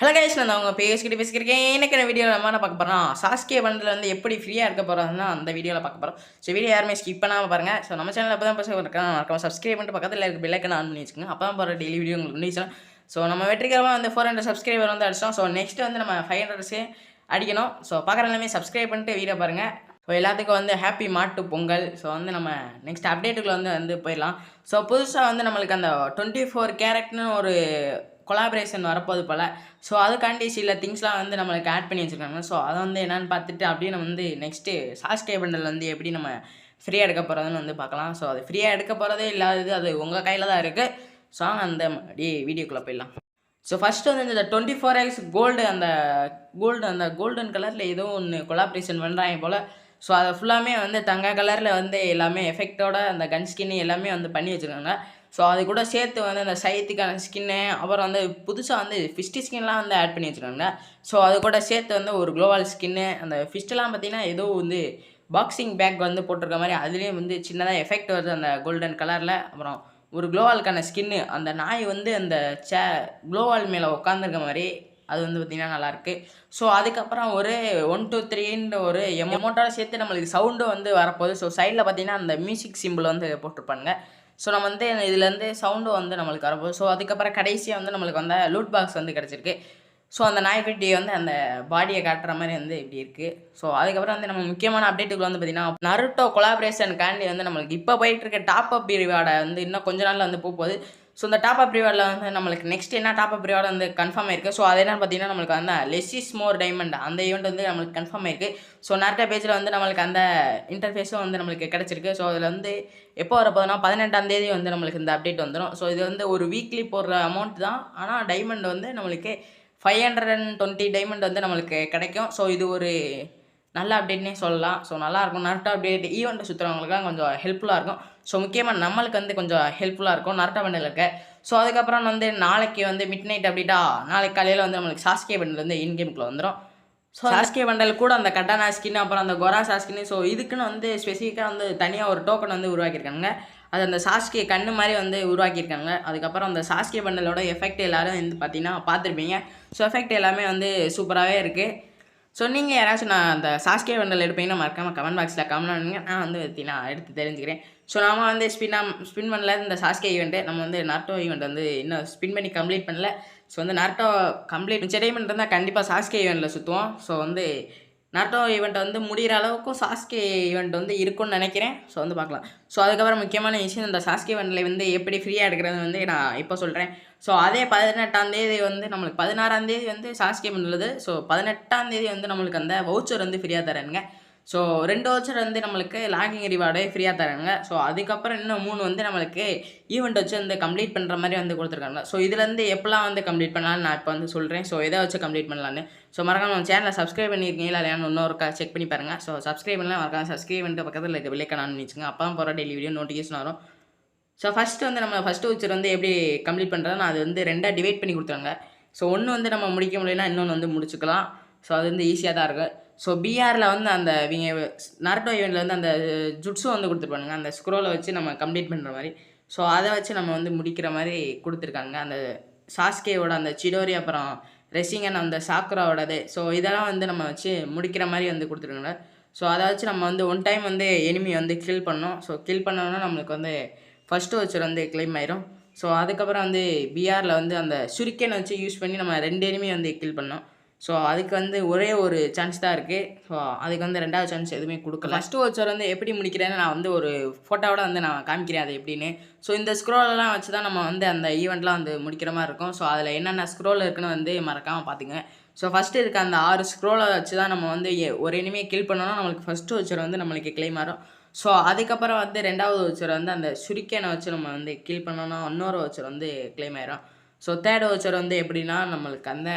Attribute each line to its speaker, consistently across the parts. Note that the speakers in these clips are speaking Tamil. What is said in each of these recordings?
Speaker 1: ஹலோ கைஸ், நான் அவங்க பேசிக்கிட்டு பேசிக்கிறேன். எனக்கு வீடியோவில் நம்ம என்ன பார்க்க போகிறோம், சாஸ்கே பண்டில் வந்து எப்படி ஃப்ரீயாக இருக்க போகிறோம்னா அந்த வீடியோவில் பார்க்க போகிறோம். ஸோ வீடியோ யாருமே ஸ்கிப் பண்ணாமல் பாருங்கள். ஸோ நம்ம சேனல் அப்போ தான் பசங்க இருக்கேன், மறக்காம சப்ஸ்கிரைப் பண்ணிட்டு பக்கத்தில் இருக்க பெல்லைக்கன் ஆன் பண்ணி வச்சுக்கோங்க. அப்போ தான் போகிற டெய்லி வீடியோ உங்களுக்கு முடிச்சலாம். ஸோ நம்ம வெற்றிகரமாக வந்து 400 சப்ஸ்கிரைபர் வந்து அடிச்சோம். ஸோ நெக்ஸ்ட் வந்து நம்ம 500 அடிக்கணும். ஸோ பார்க்குற எல்லாமே சப்ஸ்கிரைப் பண்ணிட்டு வீடியோ பாருங்கள். ஸோ எல்லாத்துக்கும் வந்து ஹாப்பி மாட்டு பொங்கல். ஸோ வந்து நம்ம நெக்ஸ்ட் அப்டேட்டுக்குள்ள வந்து போயிடலாம். ஸோ புதுசாக வந்து நம்மளுக்கு அந்த 24 கேரக்ட்னு ஒரு கொலாபரேஷன் வரப்போது போல். ஸோ அதுக்காண்டி சில திங்ஸ்லாம் வந்து நம்மளுக்கு ஆட் பண்ணி வச்சுருக்காங்க. ஸோ அதை வந்து என்னென்னு பார்த்துட்டு அப்படியே நம்ம வந்து நெக்ஸ்ட்டு சாஸ்கே பண்டல் வந்து எப்படி நம்ம ஃப்ரீயாக எடுக்க போகிறதுன்னு வந்து பார்க்கலாம். ஸோ அது ஃப்ரீயாக எடுக்க போகிறதே இல்லாதது, அது உங்கள் கையில் தான் இருக்குது. ஸோ அந்த அப்படியே வீடியோக்குள்ளே போயிடலாம். ஸோ ஃபஸ்ட்டு வந்து இந்த 24x கோல்டு அந்த கோல்டன் கலரில் ஏதோ ஒன்று கொலாபரேஷன் பண்ணுறாங்க போல். ஸோ அதை ஃபுல்லாமே வந்து தங்க கலரில் வந்து எல்லாமே எஃபெக்டோட அந்த கன் ஸ்கின்னு எல்லாமே வந்து பண்ணி வச்சுருக்காங்க. ஸோ அது கூட சேர்த்து வந்து அந்த சைத்துக்கான ஸ்கின்னு, அப்புறம் வந்து புதுசாக வந்து ஃபிஸ்ட்டு ஸ்கின்லாம் வந்து ஆட் பண்ணி வச்சுருக்காங்க. ஸோ அது கூட சேர்த்து வந்து ஒரு குளோவால் ஸ்கின்னு, அந்த ஃபிஸ்ட்டெல்லாம் பார்த்திங்கன்னா ஏதோ வந்து பாக்ஸிங் பேக் வந்து போட்டிருக்க மாதிரி அதுலேயும் வந்து சின்னதாக எஃபெக்ட் வருது அந்த கோல்டன் கலரில். அப்புறம் ஒரு குளோவாலுக்கான ஸ்கின்னு, அந்த நாய் வந்து அந்த குளோவால் மேலே உட்காந்துருக்க மாதிரி அது வந்து பார்த்திங்கன்னா நல்லாயிருக்கு. ஸோ அதுக்கப்புறம் ஒரு 1 2 3ன்ற ஒரு எமௌண்ட்டோட சேர்த்து நம்மளுக்கு சவுண்டும் வந்து வரப்போகுது. ஸோ சைடில் பார்த்திங்கன்னா அந்த மியூசிக் சிம்பிள் வந்து போட்டிருப்பாங்க. ஸோ நம்ம வந்து இதுலேருந்து சவுண்டும் வந்து நம்மளுக்கு வரப்போகுது. ஸோ அதுக்கப்புறம் கடைசியாக வந்து நம்மளுக்கு வந்து லூட் பாக்ஸ் வந்து கிடச்சிருக்கு. ஸோ அந்த நாய்க்குட்டி வந்து அந்த பாடியை காட்டுற மாதிரி வந்து இப்படி இருக்குது. ஸோ அதுக்கப்புறம் வந்து நம்ம முக்கியமான அப்டேட்டுக்கு வந்து பார்த்திங்கன்னா நருட்டோ கொலாபரேஷனுக்காண்டி வந்து நம்மளுக்கு இப்போ போயிட்டுருக்க டாப் அப் ரிவார்டை வந்து இன்னும் கொஞ்ச நாளில் வந்து போகுது. ஸோ இந்த டாப் அப் ரிவார்டில் வந்து நம்மளுக்கு நெக்ஸ்ட் என்ன டாப் அப் ரிவார்டு வந்து கன்ஃபார்ம் ஆயிருக்கு. ஸோ அது என்னன்னு பார்த்தீங்கன்னா நம்மளுக்கு வந்து லெஸ் இஸ் மோர் டைமண்ட் அந்த ஈவெண்ட் வந்து நம்மளுக்கு கன்ஃபார்ம் ஆயிருக்கு. ஸோ நருட்டோ பேஜில் வந்து நம்மளுக்கு அந்த இன்டர்ஃபேஸும் வந்து நம்மளுக்கு கிடச்சிருக்கு. ஸோ அதில் வந்து எப்போ வரப்போகுதுன்னா 18ஆம் தேதி வந்து நம்மளுக்கு இந்த அப்டேட் வந்துடும். ஸோ இது வந்து ஒரு வீக்லி போடுற அமௌண்ட் தான். ஆனால் டைமண்ட் வந்து நம்மளுக்கு 520 டைமண்ட் வந்து நம்மளுக்கு கிடைக்கும். ஸோ இது ஒரு நல்ல அப்டேட்னே சொல்லலாம். ஸோ நல்லாயிருக்கும். நருட்டோ அப்டேட் ஈவெண்ட்டை சுற்றுறவங்களுக்குலாம் கொஞ்சம் ஹெல்ப்ஃபுல்லாக இருக்கும். ஸோ முக்கியமாக நம்மளுக்கு வந்து கொஞ்சம் ஹெல்ப்ஃபுல்லாக இருக்கும் நருட்டோ பண்டில் இருக்க. ஸோ அதுக்கப்புறம் வந்து நாளைக்கு வந்து மிட் நைட் அப்டேட்டா நாளைக்கு காலையில் வந்து நம்மளுக்கு சாஸ்கே பண்டில் வந்து இன் கேமுக்குள்ள வந்துடும். ஸோ சாஸ்கே பண்டல் கூட அந்த கட்டானா ஸ்கின், அப்புறம் அந்த கொராசா ஸ்கின்னு, ஸோ இதுக்குன்னு வந்து ஸ்பெசிஃபிக்காக வந்து தனியாக ஒரு டோக்கன் வந்து உருவாக்கியிருக்காங்க. அது அந்த சாஸ்கே கண்ணு மாதிரி வந்து உருவாக்கியிருக்காங்க. அதுக்கப்புறம் அந்த சாஸ்கே பண்டலோட எஃபெக்ட் எல்லோரும் வந்து பார்த்தீங்கன்னா பார்த்துருப்பீங்க. ஸோ எஃபெக்ட் எல்லாமே வந்து சூப்பராகவே இருக்குது. ஸோ நீங்கள் யாராச்சும் நான் அந்த சாஸ்கே பண்டல் எடுப்பீங்கன்னா மறக்காமல் கமெண்ட் பாக்ஸில் கமெண்ட் பண்ணுங்க. நான் வந்து பார்த்தீங்கன்னா எடுத்து தெரிஞ்சுக்கிறேன். ஸோ நாம வந்து ஸ்பின் பண்ணல இந்த சாஸ்கே ஈவெண்ட்டு. நம்ம வந்து நருட்டோ ஈவெண்ட் வந்து இன்னும் ஸ்பின் பண்ணி கம்ப்ளீட் பண்ணல. ஸோ வந்து நருட்டோ கம்ப்ளீட் மிச்ச டைமண்ட் இருந்தால் கண்டிப்பாக சாஸ்கே ஈவெண்ட்டில் சுற்றுவோம். ஸோ வந்து நருட்டோ ஈவெண்ட் வந்து முடிகிற அளவுக்கும் சாஸ்கே ஈவெண்ட் வந்து இருக்கும்னு நினைக்கிறேன். ஸோ வந்து பார்க்கலாம். ஸோ அதுக்கப்புறம் முக்கியமான விஷயம், இந்த சாஸ்கே ஈவெண்ட்டில் வந்து எப்படி ஃப்ரீயாக எடுக்கிறது வந்து நான் இப்போ சொல்கிறேன். ஸோ அதே 18ஆம் தேதி வந்து நம்மளுக்கு 16ஆம் தேதி வந்து சாஸ்கே பண்ணுறது. ஸோ 18ஆம் தேதி வந்து நம்மளுக்கு அந்த வவுச்சர் வந்து ஃப்ரீயாக தரானுங்க. ஸோ 2 வவுச்சர் வந்து நம்மளுக்கு லாகிங் ரிவார்டே ஃப்ரீயாக தராங்க. ஸோ அதுக்கப்புறம் இன்னும் 3 வந்து நம்மளுக்கு ஈவெண்ட் வச்சு வந்து கம்ப்ளீட் பண்ணுற மாதிரி வந்து கொடுத்துருக்காங்க. ஸோ இதுலேருந்து எப்போலாம் வந்து கம்ப்ளீட் பண்ணலான்னு நான் இப்போ வந்து சொல்கிறேன். ஸோ எதை வச்சு கம்ப்ளீட் பண்ணலான்னு. ஸோ மறக்காம நம்ம சேனலை சப்ஸ்கிரைப் பண்ணியிருக்கீங்களா இல்லையான்னு இன்னொரு செக் பண்ணி பாருங்கள். ஸோ சப்ஸ்கிரைப் பண்ணலாம், மறக்காம சப்ஸ்கிரைப் பண்ணிட்டு பக்கத்தில் இருக்க பெல்லைக்கான ஆன் பண்ணி வச்சுங்க. அப்போ தான் போகிற டெய்லி வீடியோ நோட்டிஃபிகேஷன் வரும். ஸோ ஃபஸ்ட்டு வந்து நம்ம ஃபஸ்ட்டு வவுச்சர் வந்து எப்படி கம்ப்ளீட் பண்ணுறதுன்னு அது வந்து 2ஆக டிவைட் பண்ணி கொடுத்துருங்க. ஸோ ஒன்று வந்து நம்ம முடிக்க முடியலன்னா இன்னொன்று வந்து முடிச்சுக்கலாம். ஸோ அது வந்து ஈஸியாக தான் இருக்குது. ஸோ பிஆரில் வந்து அந்த இவங்க நருட்டோ ஈவெண்ட்டில் வந்து அந்த ஜுட்ஸும் வந்து கொடுத்துருப்பானுங்க, அந்த ஸ்க்ரோலை வச்சு நம்ம கம்ப்ளீட் பண்ணுற மாதிரி. ஸோ அதை வச்சு நம்ம வந்து முடிக்கிற மாதிரி கொடுத்துருக்காங்க. அந்த சாஸ்கேவோட அந்த சிடோரி, அப்புறம் ரெசிங்கன், அந்த சாக்குராவோடது. ஸோ இதெல்லாம் வந்து நம்ம வச்சு முடிக்கிற மாதிரி வந்து கொடுத்துருக்காங்க. ஸோ அதை வச்சு நம்ம வந்து ஒன் டைம் வந்து எனிமி வந்து கில் பண்ணோம். ஸோ கில் பண்ணோன்னா நம்மளுக்கு வந்து ஃபஸ்ட்டு வவுச்சர் வந்து கிளைம் ஆயிரும். ஸோ அதுக்கப்புறம் வந்து பிஆரில் வந்து அந்த சுரிக்கனை வச்சு யூஸ் பண்ணி நம்ம 2 எனிமி வந்து கில் பண்ணோம். ஸோ அதுக்கு வந்து ஒரே ஒரு சான்ஸ் தான் இருக்குது. ஸோ அதுக்கு வந்து 2வது சான்ஸ் எதுவுமே கொடுக்கல. ஃபஸ்ட்டு வவுச்சர் வந்து எப்படி முடிக்கிறேன்னு நான் வந்து ஒரு ஃபோட்டோவோட வந்து நான் காமிக்கிறேன் அது எப்படின்னு. ஸோ இந்த ஸ்க்ரோலெல்லாம் வச்சு தான் நம்ம வந்து அந்த ஈவெண்ட்லாம் வந்து முடிக்கிற மாதிரி இருக்கும். ஸோ அதில் என்னென்ன ஸ்க்ரோல் இருக்குன்னு வந்து மறக்காமல் பார்த்துங்க. ஸோ ஃபஸ்ட்டு இருக்க அந்த 6 ஸ்க்ரோலை வச்சு தான் நம்ம வந்து ஒரு எனிமையை கில் பண்ணோன்னா நம்மளுக்கு ஃபஸ்ட்டு வவுச்சர் வந்து நம்மளுக்கு கிளைம் ஆகும். ஸோ அதுக்கப்புறம் வந்து 2வது வவுச்சர் வந்து அந்த சுரிக்கனை வச்சு நம்ம வந்து கில் பண்ணோன்னா இன்னொரு வவுச்சர் வந்து கிளைம் ஆயிரும். ஸோ 3rd வவுச்சர் வந்து எப்படின்னா நம்மளுக்கு அந்த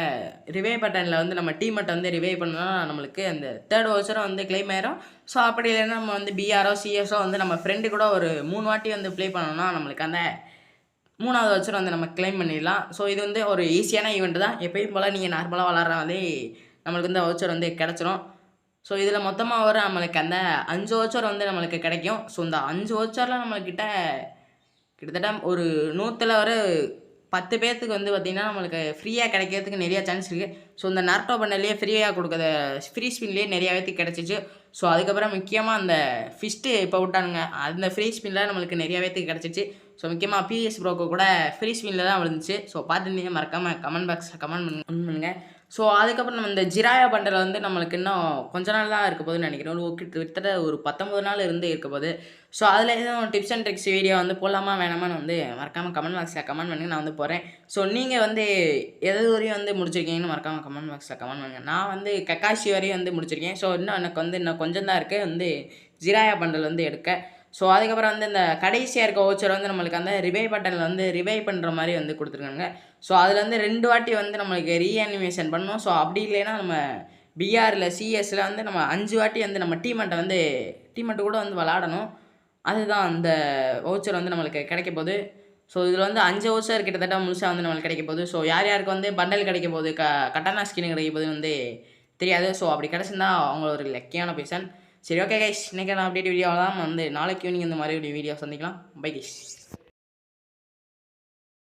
Speaker 1: ரிவைவ் பட்டனில் வந்து நம்ம டீமெட்டை வந்து ரிவைவ் பண்ணோன்னா நம்மளுக்கு அந்த 3rd வவுச்சரும் வந்து கிளைம் ஆயிரும். ஸோ அப்படி இல்லைன்னா நம்ம வந்து பிஆரோ சிஎஸோ வந்து நம்ம ஃப்ரெண்டு கூட ஒரு 3 வாட்டி வந்து ப்ளே பண்ணோன்னா நம்மளுக்கு அந்த 3வது வவுச்சர் வந்து நம்ம கிளைம் பண்ணிடலாம். ஸோ இது வந்து ஒரு ஈஸியான ஈவெண்ட் தான். எப்பயும் போல் நீங்கள் நார்மலாக விளாட்ற மாதிரி நம்மளுக்கு வந்து வவுச்சர் வந்து கிடச்சிரும். ஸோ இதில் மொத்தமாக வர நம்மளுக்கு அந்த 5 வவுச்சர் வந்து நம்மளுக்கு கிடைக்கும். ஸோ இந்த 5 வவுச்சரில் நம்மக்கிட்ட கிட்டத்தட்ட ஒரு 100ல் வர 10 பேர்த்துக்கு வந்து பார்த்திங்கன்னா நம்மளுக்கு ஃப்ரீயாக கிடைக்கிறதுக்கு நிறையா சான்ஸ் இருக்குது. ஸோ இந்த நார்டோ பண்டல்லேயே ஃப்ரீயாக கொடுக்குற ஃப்ரீ ஸ்பின்லேயே நிறையா பேர்த்துக்கு கிடச்சிச்சு. ஸோ அதுக்கப்புறம் முக்கியமாக அந்த ஃபிஸ்ட்டு இப்போ விட்டானுங்க, அந்த ஃப்ரீ ஸ்பின்னில் நம்மளுக்கு நிறையா பேர்த்துக்கு கிடச்சிச்சு. ஸோ முக்கியமாக பிஎஸ் ப்ரோக்கு கூட ஃப்ரீ ஸ்பின்னில் தான் விழுந்துச்சு. ஸோ பார்த்துருந்தீங்க மறக்காமல் கமெண்ட் பாக்ஸில் கமெண்ட் பண்ணுங்கள். ஸோ அதுக்கப்புறம் நம்ம இந்த ஜிராயா பண்டல் வந்து நம்மளுக்கு இன்னும் கொஞ்ச நாள் தான் இருக்க போகுதுன்னு நினைக்கிறேன். கிட்டத்தட்ட ஒரு 19 நாள் இருந்து இருக்க போகுது. ஸோ அதில் எதுவும் டிப்ஸ் அண்ட் ட்ரிக்ஸ் வீடியோ வந்து போடலாமா வேணாமான்னு வந்து மறக்காமல் கமெண்ட் பாக்ஸில் கமெண்ட் பண்ணுங்கள். நான் வந்து போகிறேன். ஸோ நீங்கள் வந்து எது வரையும் வந்து முடிச்சிருக்கீங்கன்னு மறக்காமல் கமெண்ட் பாக்ஸில் கமெண்ட் பண்ணுங்கள். நான் வந்து கக்காஷி வரையும் வந்து முடிச்சிருக்கேன். ஸோ எனக்கு வந்து இன்னும் கொஞ்சம் தான் இருக்குது வந்து ஜிராயா பண்டல் வந்து எடுக்க. ஸோ அதுக்கப்புறம் வந்து இந்த கடைசியாக இருக்க வவுச்சர் வந்து நம்மளுக்கு அந்த ரிவைவ் பட்டனில் வந்து ரிவைவ் பண்ணுற மாதிரி வந்து கொடுத்துருக்காங்க. ஸோ அதில் வந்து 2 வாட்டி வந்து நம்மளுக்கு ரீஅனிமேஷன் பண்ணணும். ஸோ அப்படி இல்லைன்னா நம்ம பிஆரில் சிஎஸில் வந்து நம்ம 5 வாட்டி வந்து நம்ம டீமெண்ட்டை கூட வந்து விளாடணும். அதுதான் அந்த வவுச்சர் வந்து நம்மளுக்கு கிடைக்க போகுது. ஸோ இதில் வந்து 5 வவுச்சர் கிட்டத்தட்ட முழுசாக வந்து நம்மளுக்கு கிடைக்க போகுது. ஸோ யார் யாருக்கு வந்து பண்டல் கிடைக்க போகுது, கட்டானா ஸ்கின் கிடைக்க போகுது வந்து தெரியாது. ஸோ அப்படி கிடச்சிருந்தா அவங்க ஒரு லக்கியான பர்சன். சரி, ஓகே கைஸ், இன்றைக்கி நான் அப்டேட் வீடியோவில் தான் வந்து நாளைக்கு ஈவினிங் இந்த மாதிரி ஒரு வீடியோ சந்திக்கலாம். Bye guys.